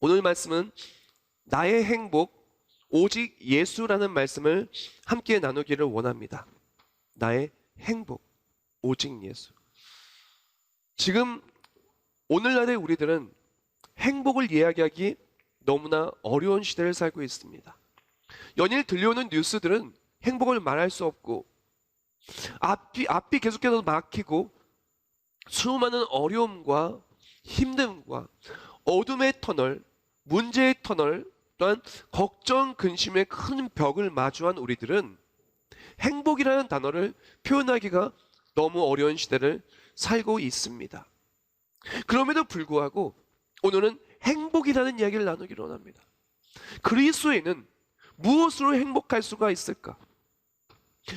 오늘 말씀은 나의 행복 오직 예수라는 말씀을 함께 나누기를 원합니다. 나의 행복 오직 예수. 지금 오늘날의 우리들은 행복을 이야기하기 너무나 어려운 시대를 살고 있습니다. 연일 들려오는 뉴스들은 행복을 말할 수 없고 앞이 계속해서 막히고 수많은 어려움과 힘듦과 어둠의 터널, 문제의 터널 또한 걱정, 근심의 큰 벽을 마주한 우리들은 행복이라는 단어를 표현하기가 너무 어려운 시대를 살고 있습니다. 그럼에도 불구하고 오늘은 행복이라는 이야기를 나누기로 합니다. 그리스도인은 무엇으로 행복할 수가 있을까?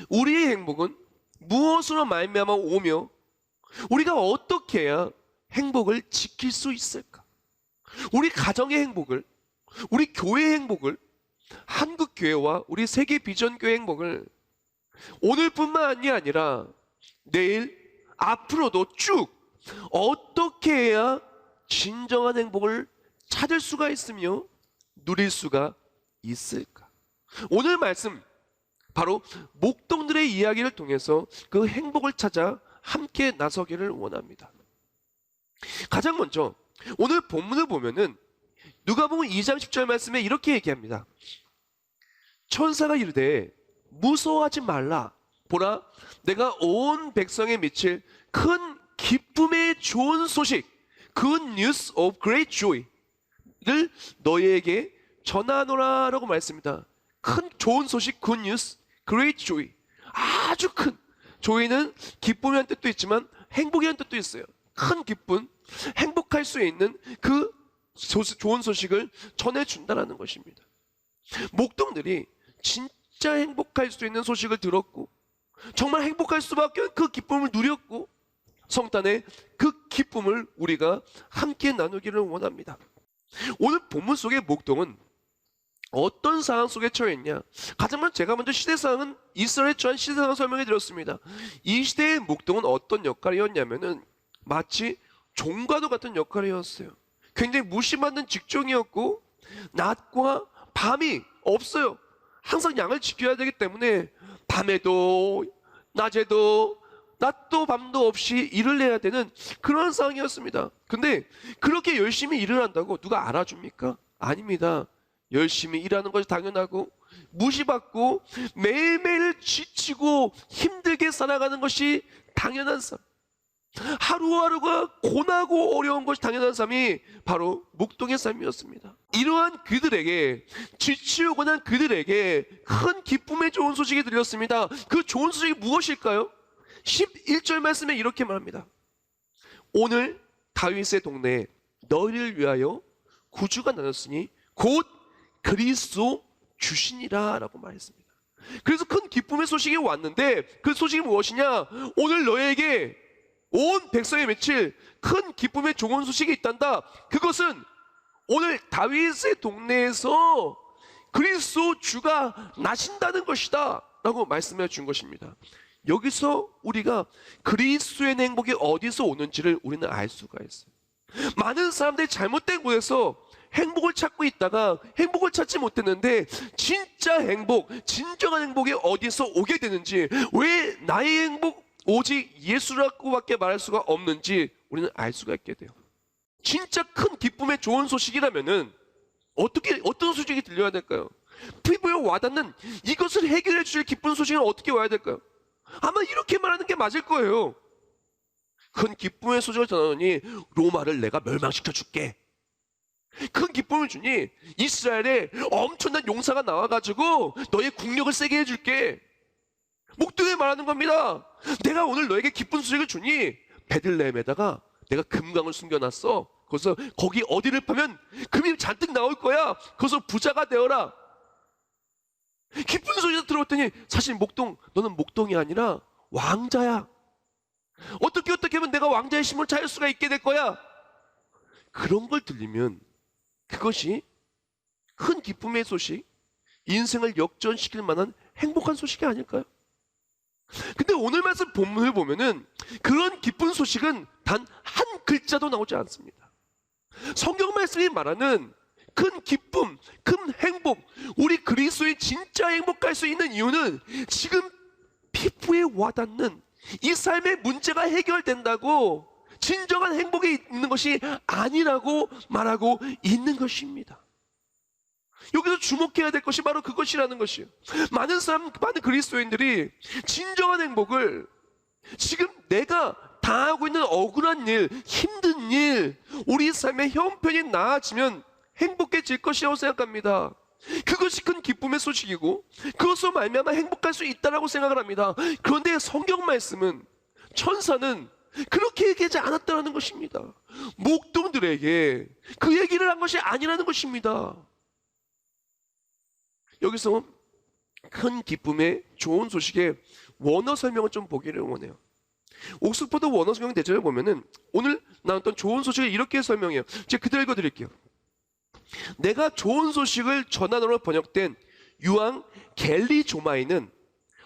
우리의 행복은 무엇으로 말미암아 오며 우리가 어떻게 해야 행복을 지킬 수 있을까? 우리 가정의 행복을, 우리 교회의 행복을, 한국교회와 우리 세계비전교회 행복을 오늘뿐만이 아니라 내일, 앞으로도 쭉 어떻게 해야 진정한 행복을 찾을 수가 있으며 누릴 수가 있을까? 오늘 말씀 바로 목동들의 이야기를 통해서 그 행복을 찾아 함께 나서기를 원합니다. 가장 먼저 오늘 본문을 보면은 누가복음 2장 10절 말씀에 이렇게 얘기합니다. 천사가 이르되 무서워하지 말라. 보라, 내가 온 백성에 미칠 큰 기쁨의 좋은 소식, Good news of great joy를 너희에게 전하노라 라고 말했습니다. 큰 좋은 소식, good news, great joy. 아주 큰 joy는 기쁨이라는 뜻도 있지만 행복이라는 뜻도 있어요. 큰 기쁨, 행복할 수 있는 그 좋은 소식을 전해준다는 것입니다. 목동들이 진짜 행복할 수 있는 소식을 들었고 정말 행복할 수밖에 없는 그 기쁨을 누렸고 성탄의 그 기쁨을 우리가 함께 나누기를 원합니다. 오늘 본문 속의 목동은 어떤 상황 속에 처해 있냐? 가장 먼저 제가 먼저 시대상은 이스라엘에 처한 시대상을 설명해 드렸습니다. 이 시대의 목동은 어떤 역할이었냐면은 마치 종과도 같은 역할이었어요. 굉장히 무시받는 직종이었고 낮과 밤이 없어요. 항상 양을 지켜야 되기 때문에 밤에도 낮에도 낮도 밤도 없이 일을 해야 되는 그런 상황이었습니다. 근데 그렇게 열심히 일을 한다고 누가 알아줍니까? 아닙니다. 열심히 일하는 것이 당연하고 무시받고 매일매일 지치고 힘들게 살아가는 것이 당연한 삶. 하루하루가 고나고 어려운 것이 당연한 삶이 바로 목동의 삶이었습니다. 이러한 그들에게 지치고 난 그들에게 큰 기쁨의 좋은 소식이 들렸습니다. 그 좋은 소식이 무엇일까요? 11절 말씀에 이렇게 말합니다. 오늘 다윗의 동네에 너희를 위하여 구주가 나눴으니 곧 그리스도 주시니라 라고 말했습니다. 그래서 큰 기쁨의 소식이 왔는데 그 소식이 무엇이냐? 오늘 너에게 온 백성에 맺힐 큰 기쁨의 좋은 소식이 있단다. 그것은 오늘 다윗의 동네에서 그리스도 주가 나신다는 것이다 라고 말씀해 준 것입니다. 여기서 우리가 그리스도의 행복이 어디서 오는지를 우리는 알 수가 있어요. 많은 사람들이 잘못된 곳에서 행복을 찾고 있다가 행복을 찾지 못했는데 진짜 행복, 진정한 행복이 어디서 오게 되는지, 왜 나의 행복 오직 예수라고밖에 말할 수가 없는지 우리는 알 수가 있게 돼요. 진짜 큰 기쁨의 좋은 소식이라면은 어떤 소식이 들려야 될까요? 피부에 와닿는 이것을 해결해 주실 기쁜 소식은 어떻게 와야 될까요? 아마 이렇게 말하는 게 맞을 거예요. 큰 기쁨의 소식을 전하노니 로마를 내가 멸망시켜 줄게. 큰 기쁨을 주니 이스라엘에 엄청난 용사가 나와가지고 너의 국력을 세게 해줄게. 목동에 말하는 겁니다. 내가 오늘 너에게 기쁜 소식을 주니 베들레헴에다가 내가 금강을 숨겨놨어. 그래서 거기 어디를 파면 금이 잔뜩 나올 거야. 거기서 부자가 되어라. 기쁜 소리가 들어왔더니 사실 너는 목동이 아니라 왕자야. 어떻게 하면 내가 왕자의 힘을 찾을 수가 있게 될 거야. 그런 걸 들리면 그것이 큰 기쁨의 소식, 인생을 역전시킬 만한 행복한 소식이 아닐까요? 근데 오늘 말씀 본문을 보면은 그런 기쁜 소식은 단 한 글자도 나오지 않습니다. 성경 말씀이 말하는 큰 기쁨, 큰 행복, 우리 그리스도의 진짜 행복할 수 있는 이유는 지금 피부에 와닿는 이 삶의 문제가 해결된다고 진정한 행복이 있는 것이 아니라고 말하고 있는 것입니다. 여기서 주목해야 될 것이 바로 그것이라는 것이에요. 많은 그리스도인들이 진정한 행복을 지금 내가 당하고 있는 억울한 일, 힘든 일, 우리 삶의 형편이 나아지면 행복해질 것이라고 생각합니다. 그것이 큰 기쁨의 소식이고 그것으로 말미암아 행복할 수 있다라고 생각을 합니다. 그런데 성경 말씀은, 천사는 그렇게 얘기하지 않았다는 것입니다. 목동들에게 그 얘기를 한 것이 아니라는 것입니다. 여기서 큰 기쁨의 좋은 소식의 원어 설명을 좀 보기를 원해요. 옥스퍼드 원어 성경 대전을 보면은 오늘 나눴던 좋은 소식을 이렇게 설명해요. 제가 그대로 읽어드릴게요. 내가 좋은 소식을 전하노로 번역된 유앙 겔리 조마이는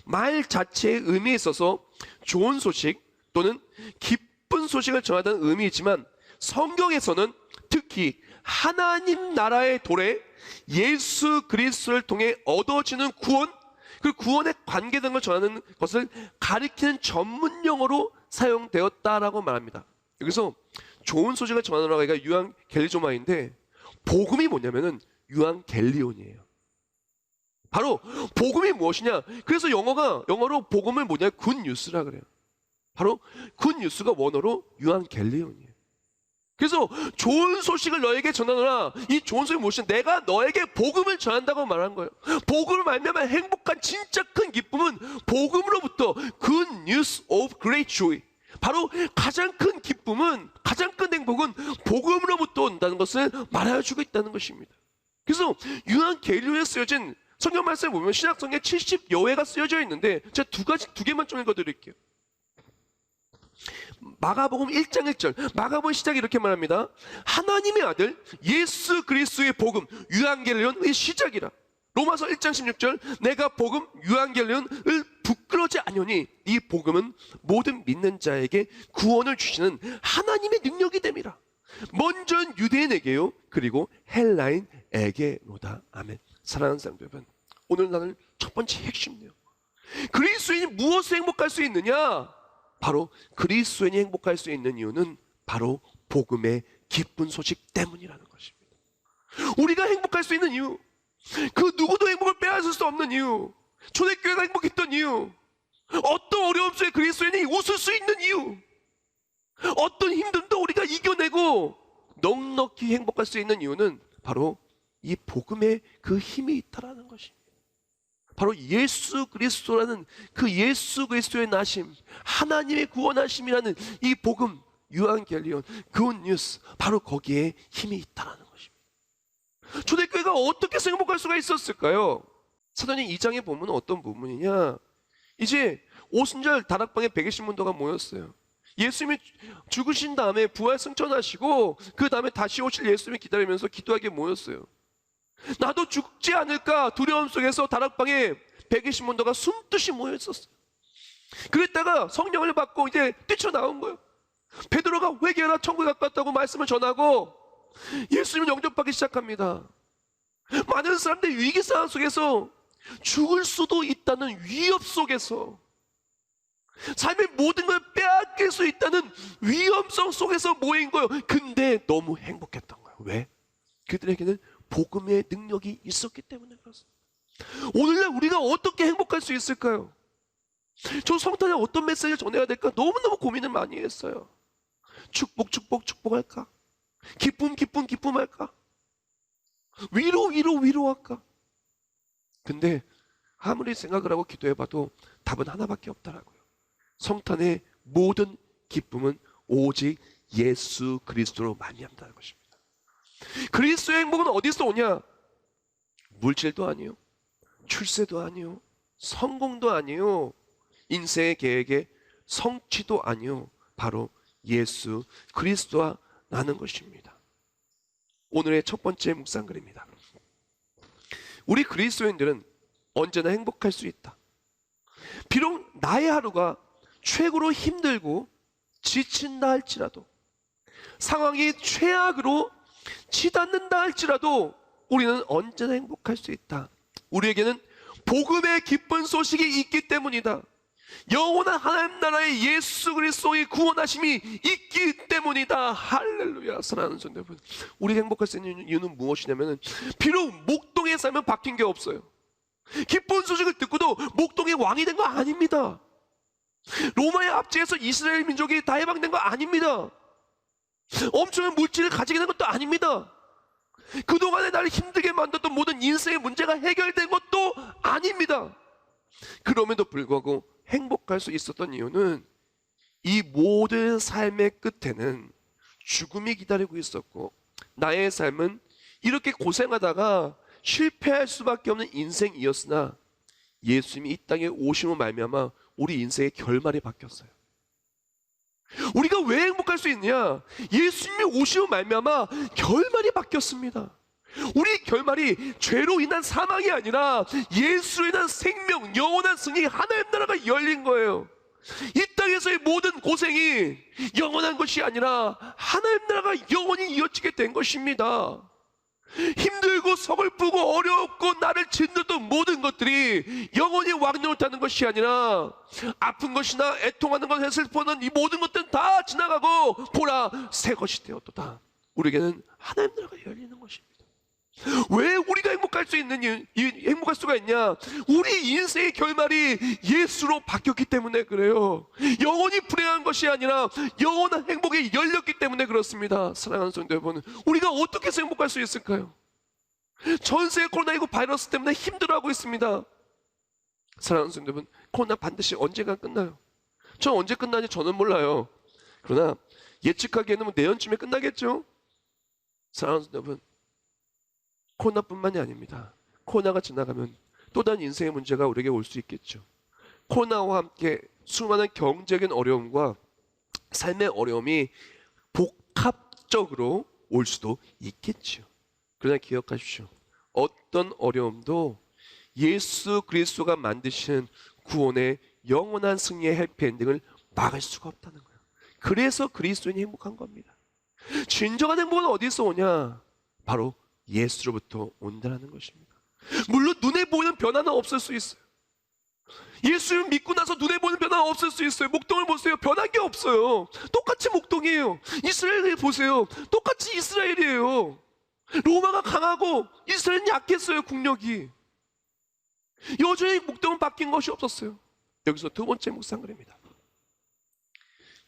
말 자체의 의미에 있어서 좋은 소식 또는 기쁜 소식을 전하다는 의미이지만, 성경에서는 특히 하나님 나라의 도래, 예수 그리스도를 통해 얻어지는 구원, 그 구원의 관계 등을 전하는 것을 가리키는 전문 용어로 사용되었다라고 말합니다. 여기서 좋은 소식을 전하노라가 유앙 겔리조마인데, 복음이 뭐냐면은 유앙 겔리온이에요. 바로 복음이 무엇이냐? 그래서 영어로 복음을 뭐냐? 굿뉴스라 그래요. 바로 굿뉴스가 원어로 유앙 겔리온이에요. 그래서 좋은 소식을 너에게 전하노라. 이 좋은 소식이 무엇이냐? 내가 너에게 복음을 전한다고 말한 거예요. 복음을 말미암아 행복한 진짜 큰 기쁨은 복음으로부터 good news of great joy. 바로 가장 큰 기쁨은, 가장 큰 행복은 복음으로부터 온다는 것을 말해주고 있다는 것입니다. 그래서 유한 겔리온에 쓰여진 성경 말씀을 보면 신약성경에 70여 회가 쓰여져 있는데, 제가 두 개만 좀 읽어드릴게요. 마가복음 1장 1절, 마가복음 시작이 이렇게 말합니다. 하나님의 아들 예수 그리스도의 복음 유앙겔리온의 시작이라. 로마서 1장 16절, 내가 복음 유앙겔리온을 부끄러지 아니오니 이 복음은 모든 믿는 자에게 구원을 주시는 하나님의 능력이 됨이라. 먼저는 유대인에게요 그리고 헬라인에게로다. 아멘. 사랑하는 사람들 여러분, 오늘 나는 첫 번째 핵심이에요. 그리스도인이 무엇을 행복할 수 있느냐? 바로 그리스도인이 행복할 수 있는 이유는 바로 복음의 기쁜 소식 때문이라는 것입니다. 우리가 행복할 수 있는 이유, 그 누구도 행복을 빼앗을 수 없는 이유, 초대교회가 행복했던 이유, 어떤 어려움 속에 그리스도인이 웃을 수 있는 이유, 어떤 힘듦도 우리가 이겨내고 넉넉히 행복할 수 있는 이유는 바로 이 복음의 그 힘이 있다라는 것입니다. 바로 예수 그리스도라는 그 예수 그리스도의 나심, 하나님의 구원하심이라는 이 복음, 유앙겔리온, 굿뉴스, 바로 거기에 힘이 있다라는 것입니다. 초대교회가 어떻게 해서 행복할 수가 있었을까요? 사도행 2장에 보면 어떤 부분이냐? 이제 오순절 다락방에 120문도가 모였어요. 예수님이 죽으신 다음에 부활 승천하시고 그 다음에 다시 오실 예수님을 기다리면서 기도하게 모였어요. 나도 죽지 않을까 두려움 속에서 다락방에 120문도가 숨듯이 모여있었어요. 그랬다가 성령을 받고 이제 뛰쳐나온 거예요. 베드로가 회개하라, 천국에 가깝다고 말씀을 전하고 예수님을 영접하기 시작합니다. 많은 사람들이 위기 상황 속에서 죽을 수도 있다는 위협 속에서, 삶의 모든 걸 빼앗길 수 있다는 위험성 속에서 모인 거예요. 근데 너무 행복했던 거예요. 왜? 그들에게는 복음의 능력이 있었기 때문에 그렇습니다. 오늘날 우리가 어떻게 행복할 수 있을까요? 저 성탄에 어떤 메시지를 전해야 될까 너무너무 고민을 많이 했어요. 축복할까? 기쁨할까? 위로할까? 근데 아무리 생각을 하고 기도해봐도 답은 하나밖에 없더라고요. 성탄의 모든 기쁨은 오직 예수 그리스도로 말미암다는 것입니다. 그리스도의 행복은 어디서 오냐? 물질도 아니요, 출세도 아니요, 성공도 아니요, 인생의 계획의 성취도 아니요, 바로 예수 그리스도와 나는 것입니다. 오늘의 첫 번째 묵상글입니다. 우리 그리스도인들은 언제나 행복할 수 있다. 비록 나의 하루가 최고로 힘들고 지친다 할지라도, 상황이 최악으로 치닫는다 할지라도 우리는 언제나 행복할 수 있다. 우리에게는 복음의 기쁜 소식이 있기 때문이다. 영원한 하나님 나라의 예수 그리스도의 구원하심이 있기 때문이다. 할렐루야. 사랑하는 성도 여러분, 우리가 행복할 수 있는 이유는 무엇이냐면, 비록 목동에 살면 바뀐 게 없어요. 기쁜 소식을 듣고도 목동의 왕이 된 거 아닙니다. 로마의 압제에서 이스라엘 민족이 다 해방된 거 아닙니다. 엄청난 물질을 가지게 된 것도 아닙니다. 그동안에 나를 힘들게 만들었던 모든 인생의 문제가 해결된 것도 아닙니다. 그럼에도 불구하고 행복할 수 있었던 이유는 이 모든 삶의 끝에는 죽음이 기다리고 있었고, 나의 삶은 이렇게 고생하다가 실패할 수밖에 없는 인생이었으나 예수님이 이 땅에 오심으로 말미암아 우리 인생의 결말이 바뀌었어요. 우리가 왜 행복할 수 있느냐? 예수님이 오심으로 말미암아 결말이 바뀌었습니다. 우리 결말이 죄로 인한 사망이 아니라 예수로 인한 생명, 영원한 승리, 하나님 나라가 열린 거예요. 이 땅에서의 모든 고생이 영원한 것이 아니라 하나님 나라가 영원히 이어지게 된 것입니다. 힘들고 서글프고 어렵고 나를 짓누르던 모든 것들이 영원히 왕노릇하는 것이 아니라, 아픈 것이나 애통하는 것에 슬퍼하는 이 모든 것들은 다 지나가고 보라 새 것이 되었도다. 우리에게는 하나님 나라가 열리는 것입니다. 왜 우리가 행복할 수가 있냐? 우리 인생의 결말이 예수로 바뀌었기 때문에 그래요. 영원히 불행한 것이 아니라 영원한 행복이 열렸기 때문에 그렇습니다. 사랑하는 성도 여러분, 우리가 어떻게 해서 행복할 수 있을까요? 전 세계 코로나19 바이러스 때문에 힘들어하고 있습니다. 사랑하는 성도 여러분, 코로나 반드시 언젠가 끝나요. 전 언제 끝나는지 저는 몰라요. 그러나 예측하기에는 내년쯤에 끝나겠죠. 사랑하는 성도 여러분, 코로나뿐만이 아닙니다. 코로나가 지나가면 또 다른 인생의 문제가 우리에게 올 수 있겠죠. 코로나와 함께 수많은 경제적인 어려움과 삶의 어려움이 복합적으로 올 수도 있겠죠. 그러나 기억하십시오. 어떤 어려움도 예수 그리스도가 만드신 구원의 영원한 승리의 해피엔딩을 막을 수가 없다는 거예요. 그래서 그리스도인이 행복한 겁니다. 진정한 행복은 어디서 오냐? 바로 예수로부터 온다는 것입니다. 물론 눈에 보이는 변화는 없을 수 있어요. 예수를 믿고 나서 눈에 보이는 변화는 없을 수 있어요. 목동을 보세요. 변한 게 없어요. 똑같이 목동이에요. 이스라엘을 보세요. 똑같이 이스라엘이에요. 로마가 강하고 이스라엘은 약했어요. 국력이. 여전히 목동은 바뀐 것이 없었어요. 여기서 두 번째 묵상글입니다.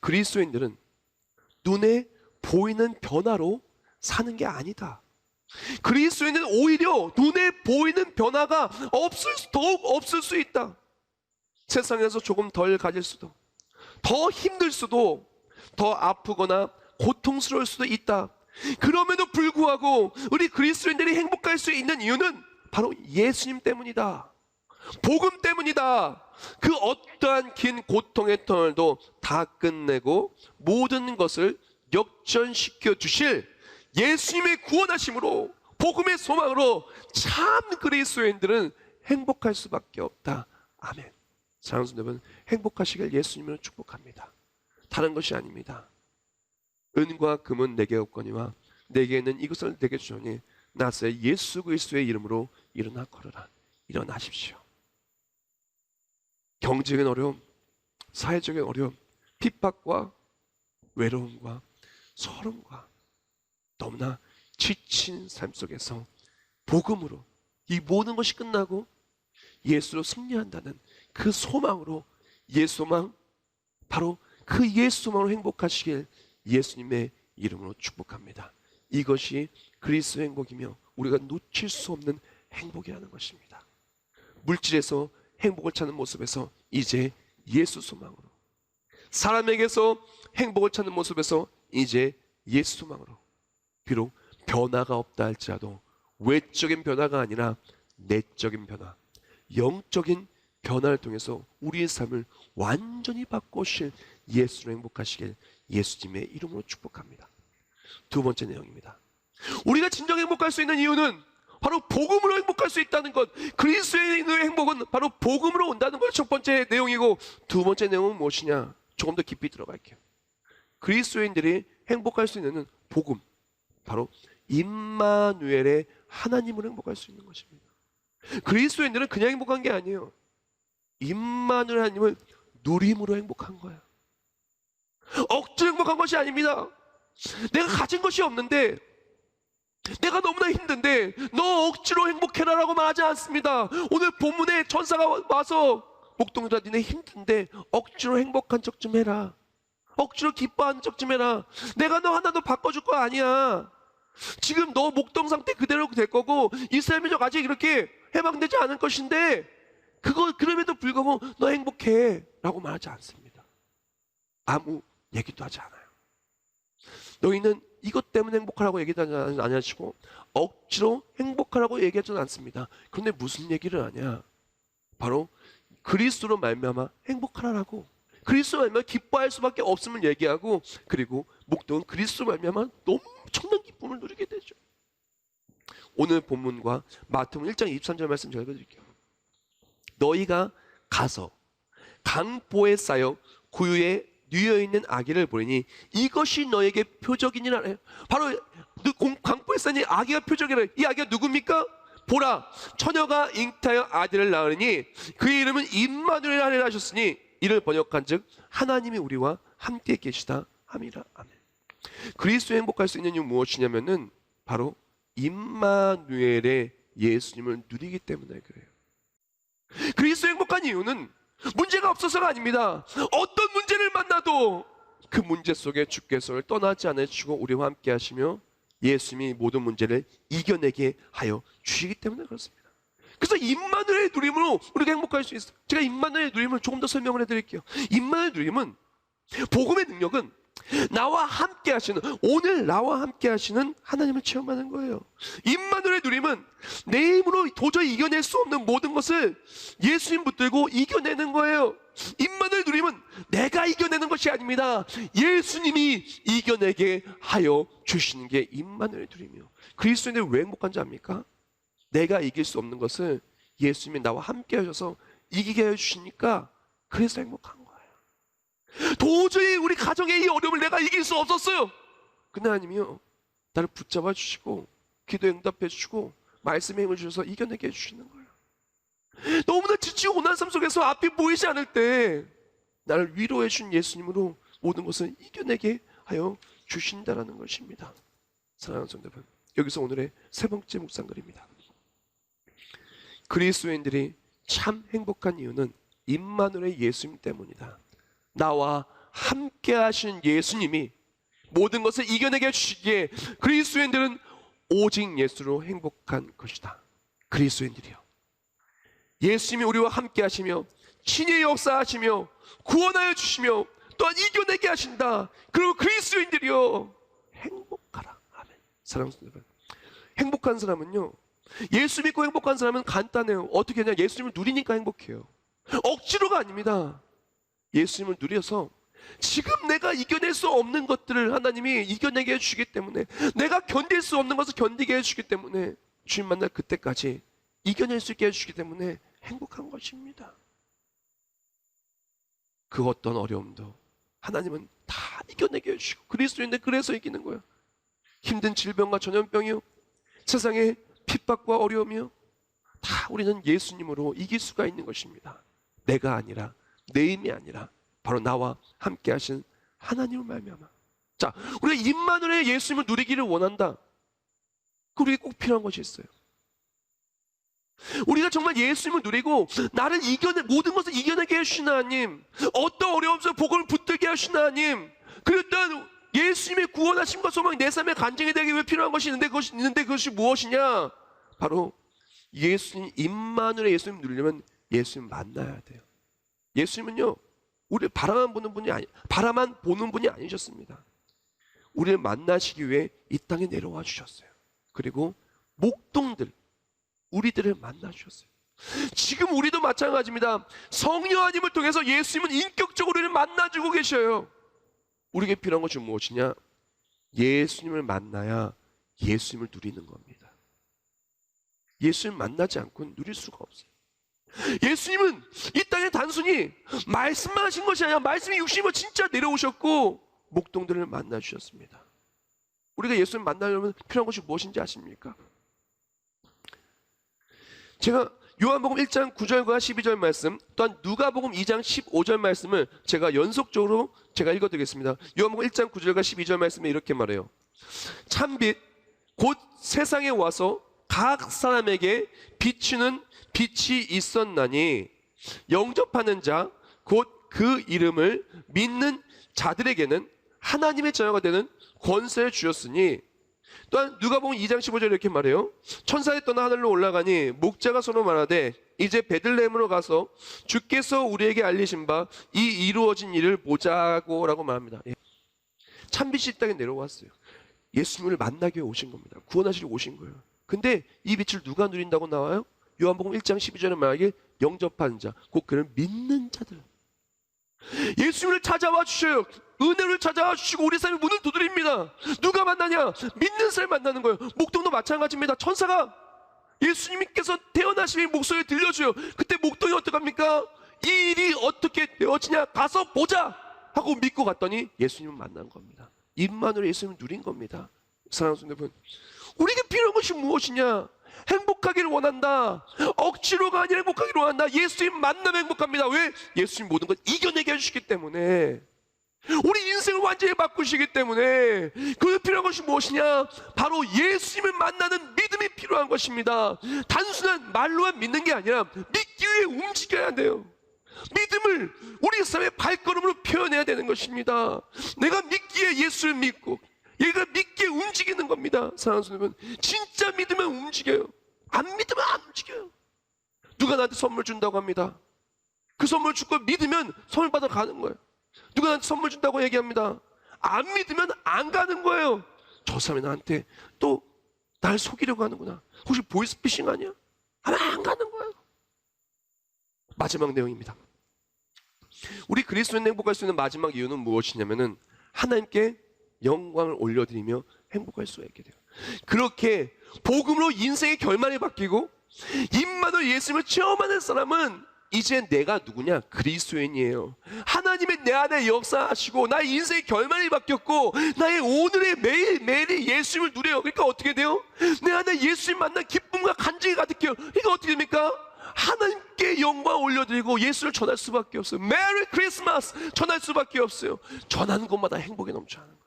그리스도인들은 눈에 보이는 변화로 사는 게 아니다. 그리스도인은 오히려 눈에 보이는 변화가 더욱 없을 수 있다. 세상에서 조금 덜 가질 수도, 더 힘들 수도, 더 아프거나 고통스러울 수도 있다. 그럼에도 불구하고 우리 그리스도인들이 행복할 수 있는 이유는 바로 예수님 때문이다. 복음 때문이다. 그 어떠한 긴 고통의 터널도 다 끝내고 모든 것을 역전시켜 주실 예수님의 구원하심으로, 복음의 소망으로 참 그리스도인들은 행복할 수밖에 없다. 아멘. 사랑하는 성도 여러분, 행복하시길 예수님으로 축복합니다. 다른 것이 아닙니다. 은과 금은 내게 없거니와 내게 있는 이것을 내게 주오니 나세 예수 그리스도의 이름으로 일어나 걸어라. 일어나십시오. 경제적인 어려움, 사회적인 어려움, 핍박과 외로움과 서름과 너무나 지친 삶 속에서 복음으로 이 모든 것이 끝나고 예수로 승리한다는 그 소망으로, 예수소망, 바로 그 예수소망으로 행복하시길 예수님의 이름으로 축복합니다. 이것이 그리스도의 행복이며 우리가 놓칠 수 없는 행복이라는 것입니다. 물질에서 행복을 찾는 모습에서 이제 예수 소망으로, 사람에게서 행복을 찾는 모습에서 이제 예수 소망으로, 비록 변화가 없다 할지라도 외적인 변화가 아니라 내적인 변화, 영적인 변화를 통해서 우리의 삶을 완전히 바꾸실 예수로 행복하시길 예수님의 이름으로 축복합니다. 두 번째 내용입니다. 우리가 진정 행복할 수 있는 이유는 바로 복음으로 행복할 수 있다는 것. 그리스도의 행복은 바로 복음으로 온다는 것. 첫 번째 내용이고, 두 번째 내용은 무엇이냐? 조금 더 깊이 들어갈게요. 그리스도인들이 행복할 수 있는 복음, 바로 임마누엘의 하나님으로 행복할 수 있는 것입니다. 그리스도인들은 그냥 행복한 게 아니에요. 임마누엘 하나님을 누림으로 행복한 거야. 억지로 행복한 것이 아닙니다. 내가 가진 것이 없는데, 내가 너무나 힘든데 너 억지로 행복해라라고 말하지 않습니다. 오늘 본문에 천사가 와서 목동들아, 니네 힘든데 억지로 행복한 척 좀 해라. 억지로 기뻐하는 척 좀 해라. 내가 너 하나도 바꿔줄 거 아니야. 지금 너 목동 상태 그대로 될 거고 이스라엘 민족 아직 이렇게 해방되지 않을 것인데 그럼에도 불구하고 너 행복해 라고 말하지 않습니다. 아무 얘기도 하지 않아요. 너희는 이것 때문에 행복하라고 얘기도 안 하시고 억지로 행복하라고 얘기하지는 않습니다. 그런데 무슨 얘기를 하냐? 바로 그리스도로 말미암아 행복하라고, 그리스도로 말미암아 기뻐할 수밖에 없음을 얘기하고, 그리고 목동은 그리스도로 말미암아 엄청난 기쁨을 누리게 되죠. 오늘 본문과 마태복음 1장 23절 말씀 제가 읽어드릴게요. 너희가 가서 강보에 쌓여 구유에 뉘어있는 아기를 보리니 이것이 너에게 표적이니라. 바로 강보에 쌓인 아기가 표적이라. 이 아기가 누굽니까? 보라, 처녀가 잉타하여 아들을 낳으니 그의 이름은 임마누엘 하리라 하셨으니 이를 번역한즉 하나님이 우리와 함께 계시다 함이라. 아멘. 그리스도에 행복할 수 있는 이유 무엇이냐면은 바로 임마누엘의 예수님을 누리기 때문에 그래요. 그리스도에 행복한 이유는 문제가 없어서가 아닙니다. 어떤 문제를 만나도 그 문제 속에 주께서 떠나지 않으시고 우리와 함께 하시며 예수님이 모든 문제를 이겨내게 하여 주시기 때문에 그렇습니다. 그래서 임마누엘의 누림으로 우리가 행복할 수 있어요. 제가 임마누엘의 누림을 조금 더 설명을 해드릴게요. 임마누엘의 누림은, 복음의 능력은 나와 함께 하시는, 오늘 나와 함께 하시는 하나님을 체험하는 거예요. 임마누엘의 누림은 내 힘으로 도저히 이겨낼 수 없는 모든 것을 예수님 붙들고 이겨내는 거예요. 임마누엘의 누림은 내가 이겨내는 것이 아닙니다. 예수님이 이겨내게 하여 주시는 게 임마누엘의 누림이에요. 그리스도인들이 왜 행복한지 압니까? 내가 이길 수 없는 것을 예수님이 나와 함께 하셔서 이기게 해주시니까 그래서 행복한 거예요. 도저히 우리 가정의 이 어려움을 내가 이길 수 없었어요. 근데 하나님이요, 나를 붙잡아 주시고 기도에 응답해 주시고 말씀에 힘을 주셔서 이겨내게 해주시는 거예요. 너무나 지치고 고난 삶 속에서 앞이 보이지 않을 때 나를 위로해 준 예수님으로 모든 것을 이겨내게 하여 주신다라는 것입니다. 사랑하는 성도 여러분, 여기서 오늘의 세 번째 묵상글입니다. 그리스도인들이 참 행복한 이유는 임마누엘의 예수님 때문이다. 나와 함께 하신 예수님이 모든 것을 이겨내게 해주시기에 그리스도인들은 오직 예수로 행복한 것이다. 그리스도인들이요, 예수님이 우리와 함께 하시며 친히 역사하시며 구원하여 주시며 또한 이겨내게 하신다. 그리고 그리스도인들이요, 행복하라. 아멘. 사랑하는 여러분, 행복한 사람은요, 예수 믿고 행복한 사람은 간단해요. 어떻게 하냐? 예수님을 누리니까 행복해요. 억지로가 아닙니다. 예수님을 누려서 지금 내가 이겨낼 수 없는 것들을 하나님이 이겨내게 해주시기 때문에, 내가 견딜 수 없는 것을 견디게 해주시기 때문에, 주님 만날 그때까지 이겨낼 수 있게 해주시기 때문에 행복한 것입니다. 그 어떤 어려움도 하나님은 다 이겨내게 해주시고, 그리스도인데 그래서 이기는 거예요. 힘든 질병과 전염병이요, 세상의 핍박과 어려움이요, 다 우리는 예수님으로 이길 수가 있는 것입니다. 내가 아니라, 내 힘이 아니라 바로 나와 함께 하신 하나님을 말미암아. 자, 우리가 임마누엘의 예수님을 누리기를 원한다. 우리에게 꼭 필요한 것이 있어요. 우리가 정말 예수님을 누리고 나를 모든 것을 이겨내게 해주신 하나님, 어떤 어려움 속에 복음을 붙들게 하신 하나님, 그랬던 예수님의 구원하심과 소망이 내 삶의 간증이 되기 위해 필요한 것이 있는데, 그것이 무엇이냐? 바로 예수님, 임마누엘의 예수님을 누리려면 예수님 만나야 돼요. 예수님은요, 우리를 바라만 보는 분이 아니셨습니다. 우리를 만나시기 위해 이 땅에 내려와 주셨어요. 그리고 목동들, 우리들을 만나 주셨어요. 지금 우리도 마찬가지입니다. 성령 하나님을 통해서 예수님은 인격적으로 우리를 만나주고 계셔요. 우리에게 필요한 것이 무엇이냐? 예수님을 만나야 예수님을 누리는 겁니다. 예수님 만나지 않고는 누릴 수가 없어요. 예수님은 이 땅에 단순히 말씀만 하신 것이 아니라 말씀이 육신으로 진짜 내려오셨고 목동들을 만나 주셨습니다. 우리가 예수님 만나려면 필요한 것이 무엇인지 아십니까? 제가 요한복음 1장 9절과 12절 말씀, 또한 누가복음 2장 15절 말씀을 제가 연속적으로 제가 읽어드리겠습니다. 요한복음 1장 9절과 12절 말씀에 이렇게 말해요. 참빛 곧 세상에 와서 각 사람에게 비추는 빛이 있었나니 영접하는 자 곧 그 이름을 믿는 자들에게는 하나님의 자녀가 되는 권세를 주셨으니, 또한 누가복음 2장 15절에 이렇게 말해요. 천사에 떠나 하늘로 올라가니 목자가 서로 말하되 이제 베들레헴으로 가서 주께서 우리에게 알리신 바 이 이루어진 일을 보자고 라고 말합니다. 참빛이 이 땅에 내려왔어요. 예수님을 만나기 위해 오신 겁니다. 구원하시려 오신 거예요. 근데 이 빛을 누가 누린다고 나와요? 요한복음 1장 12절에 말하길 영접하는 자, 곧 그를 믿는 자들. 예수님을 찾아와 주셔요. 은혜를 찾아와 주시고 우리 삶의 문을 두드립니다. 누가 만나냐? 믿는 사람을 만나는 거예요. 목동도 마찬가지입니다. 천사가 예수님께서 태어나시면 목소리를 들려줘요. 그때 목동이 어떡합니까? 이 일이 어떻게 되어지냐? 가서 보자! 하고 믿고 갔더니 예수님을 만난 겁니다. 입만으로 예수님을 누린 겁니다. 사랑하는 여러분, 우리에게 필요한 것이 무엇이냐? 행복하기를 원한다. 억지로가 아니라 행복하기를 원한다. 예수님 만나면 행복합니다. 왜? 예수님 모든 걸 이겨내게 해주시기 때문에, 우리 인생을 완전히 바꾸시기 때문에. 그 필요한 것이 무엇이냐? 바로 예수님을 만나는 믿음이 필요한 것입니다. 단순한 말로만 믿는 게 아니라 믿기 위해 움직여야 돼요. 믿음을 우리 삶의 발걸음으로 표현해야 되는 것입니다. 내가 믿기에 예수를 믿고 얘가 믿기에 움직이는 겁니다. 사랑하는 여러분, 진짜 믿으면 움직여요. 안 믿으면 안 움직여요. 누가 나한테 선물 준다고 합니다. 그 선물 줄 걸 믿으면 선물 받아 가는 거예요. 누가 나한테 선물 준다고 얘기합니다. 안 믿으면 안 가는 거예요. 저 사람이 나한테 또 날 속이려고 하는구나. 혹시 보이스피싱 아니야? 하면 안 가는 거예요. 마지막 내용입니다. 우리 그리스도인 행복할 수 있는 마지막 이유는 무엇이냐면은 하나님께 영광을 올려드리며 행복할 수 있게 돼요. 그렇게 복음으로 인생의 결말이 바뀌고 임마누엘 예수님을 체험하는 사람은 이제 내가 누구냐? 그리스도인이에요. 하나님의 내 안에 역사하시고 나의 인생의 결말이 바뀌었고 나의 오늘의 매일매일이 예수님을 누려요. 그러니까 어떻게 돼요? 내 안에 예수님 만난 기쁨과 간증이 가득해요. 그러니까 어떻게 됩니까? 하나님께 영광 올려드리고 예수를 전할 수밖에 없어요. 메리 크리스마스 전할 수밖에 없어요. 전하는 것마다 행복이 넘쳐나는 거예요.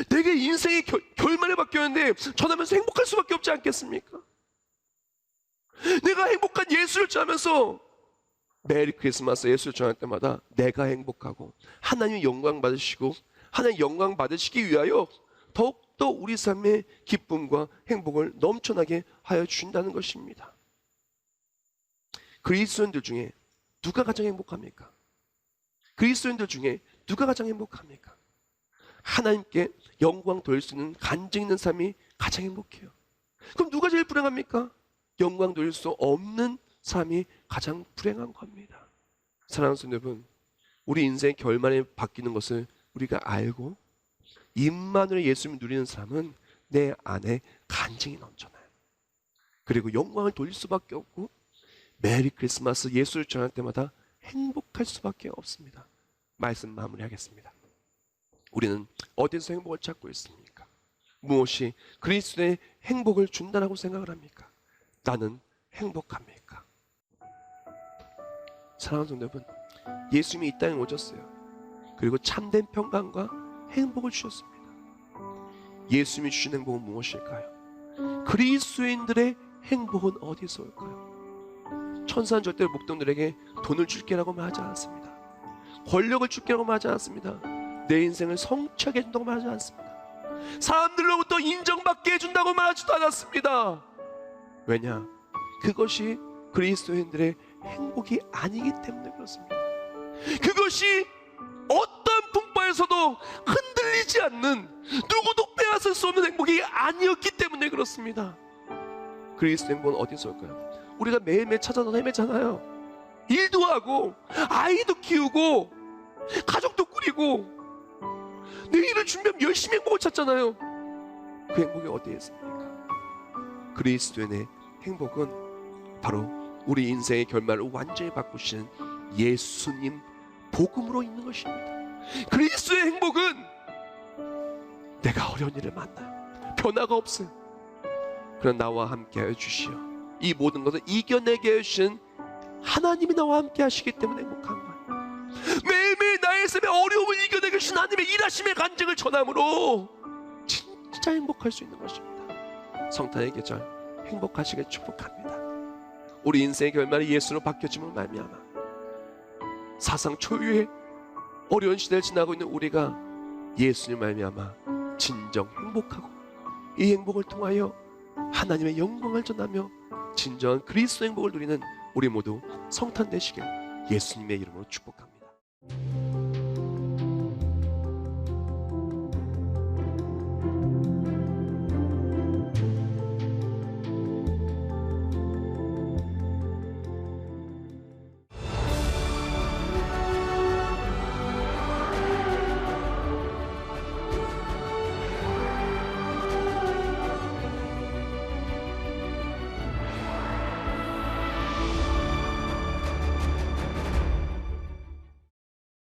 내게 인생의 결말이 바뀌었는데 전하면서 행복할 수밖에 없지 않겠습니까? 내가 행복한 예수를 전하면서 메리 크리스마스 예수를 전할 때마다 내가 행복하고 하나님이 영광 받으시고 하나님 영광 받으시기 위하여 더욱더 우리 삶의 기쁨과 행복을 넘쳐나게 하여 주신다는 것입니다. 그리스도인들 중에 누가 가장 행복합니까? 그리스도인들 중에 누가 가장 행복합니까? 하나님께 영광 돌릴 수 있는 간증 있는 삶이 가장 행복해요. 그럼 누가 제일 불행합니까? 영광 돌릴 수 없는 삶이 가장 불행한 겁니다. 사랑하는 여러분, 우리 인생의 결말이 바뀌는 것을 우리가 알고 임마누엘 예수님을 누리는 사람은 내 안에 간증이 넘쳐나요. 그리고 영광을 돌릴 수밖에 없고 메리 크리스마스 예수를 전할 때마다 행복할 수밖에 없습니다. 말씀 마무리하겠습니다. 우리는 어디서 행복을 찾고 있습니까? 무엇이 그리스도의 행복을 준다라고 생각을 합니까? 나는 행복합니까? 사랑하는 여러분, 예수님이 이 땅에 오셨어요. 그리고 참된 평강과 행복을 주셨습니다. 예수님이 주신 행복은 무엇일까요? 그리스도인들의 행복은 어디서 올까요? 천사는 절대로 목동들에게 돈을 줄게라고 말하지 않았습니다. 권력을 줄게라고 말하지 않았습니다. 내 인생을 성취하게 해준다고 말하지 않았습니다. 사람들로부터 인정받게 해준다고 말하지도 않았습니다. 왜냐? 그것이 그리스도인들의 행복이 아니기 때문에 그렇습니다. 그것이 어떤 풍파에서도 흔들리지 않는, 누구도 빼앗을 수 없는 행복이 아니었기 때문에 그렇습니다. 그리스도 행복은 어디서 올까요? 우리가 매일매일 찾아서 헤매잖아요. 일도 하고 아이도 키우고 가족도 꾸리고 내일을 준비하면 열심히 행복을 찾잖아요. 그 행복이 어디에 있습니까? 그리스도인의 행복은 바로 우리 인생의 결말을 완전히 바꾸시는 예수님 복음으로 있는 것입니다. 그리스도의 행복은 내가 어려운 일을 만나요. 변화가 없어요. 그러나 나와 함께 하여 주시어 이 모든 것을 이겨내게 해주신 하나님이 나와 함께 하시기 때문에 행복한 거예요. 매일매일 나의 삶의 어려움을 이겨내게 해주신 하나님의 일하심의 간증을 전함으로 진짜 행복할 수 있는 것입니다. 성탄의 계절 행복하시길 축복합니다. 우리 인생의 결말이 예수로 바뀌어짐을 말미암아 사상 초유의 어려운 시대를 지나고 있는 우리가 예수님 말미암아 진정 행복하고 이 행복을 통하여 하나님의 영광을 전하며 진정한 그리스도 행복을 누리는 우리 모두 성탄 되시길 예수님의 이름으로 축복합니다.